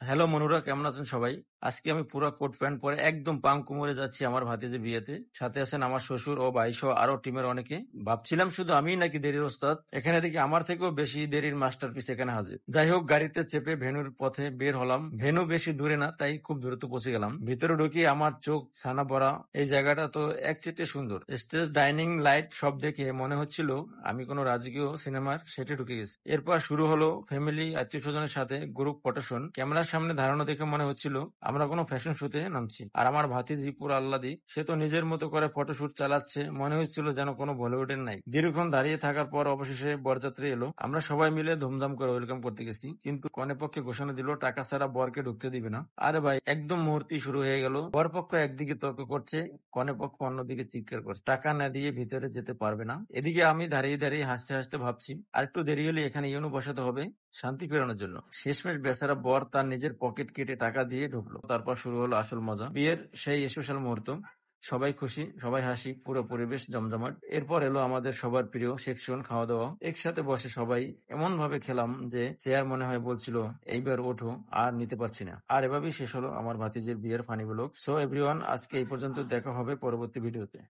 Hello মনুরা, কেমন আছেন সবাই? আজকে আমি পুরো কোট প্যান্ট পরে একদম পাং কুমোরে যাচ্ছি আমার ভাতিজে বিয়েতে। সাথে আছেন আমার শ্বশুর ও ভাই সহ আরো টিমের অনেকে। ভাবছিলাম শুধু আমিই নাকি দেরির ওস্তাদ, এখানে দেখি আমার থেকেও বেশি দেরির মাস্টারপিস এখানে হাজির। যাই হোক, গাড়িতে চেপে ভেন্যুর পথে বের হলাম। ভেন্যু বেশি দূরে না, তাই খুব দ্রুত পৌঁছে গেলাম। ভিতরে ঢুকি আমার চোখ ছানা ভরা। এই জায়গাটা তো একচেটে সুন্দর। স্টেজ, ডাইনিং, লাইট সব দেখে মনে হচ্ছিল আমি কোনো রাজকীয় সিনেমার সেটে ঢুকে গেছি। এরপর শুরু হলো ফ্যামিলি, আত্মীয় স্বজনের সাথে গ্রুপ ফটোশুট। ক্যামেরার সামনে দাঁড়ানো দেখে মনে হচ্ছিল আমরা কোনো ফ্যাশন শোতে নামছি। আর আমার ভাতিজি পুরো আহ্লাদি, সে তো নিজের মতো করে ফটোশুট চালাচ্ছে, মনে হচ্ছিল যেন কোনো বলিউডের নাই। দীর্ঘক্ষণ দাঁড়িয়ে থাকার পর অবশেষে বরযাত্রী এলো। আমরা সবাই মিলে ধুমধাম করে ওয়েলকাম করতে গেছি, কিন্তু কনে পক্ষে ঘোষণা দিল টাকা ছাড়া বরকে ঢুকতে দিবে না। আরে ভাই, একদম মুহূর্তেই শুরু হয়ে গেল। বর পক্ষ একদিকে তর্ক করছে, কনে পক্ষ অন্যদিকে চিৎকার করছে টাকা না দিয়ে ভিতরে যেতে পারবে না। এদিকে আমি দাঁড়িয়ে দাঁড়িয়ে হাসতে হাসতে ভাবছি আর একটু দেরি হলে এখানে ইউনো বসাতে হবে শান্তি ফেরানোর জন্য। শেষমেশ বেচারা বর তার নিজের পকেট কেটে টাকা দিয়ে ঢুকলো। তারপর শুরু হলো আসল মজা, বিয়ের সেই স্পেশাল মুহূর্ত। সবাই খুশি, সবাই হাসি, পুরো পরিবেশ জমজমাট। এরপর এলো আমাদের সবার প্রিয় সেকশন, খাওয়া দাওয়া। একসাথে বসে সবাই এমন ভাবে খেলাম যে চেয়ার মনে হয় বলছিল এইবার ওঠো, আর নিতে পারছি না। আর এভাবেই শেষ হলো আমার ভাতিজের বিয়ের ফানি ব্লগ। সো এভরিওয়ান, আজকে এই পর্যন্ত। দেখা হবে পরবর্তী ভিডিওতে।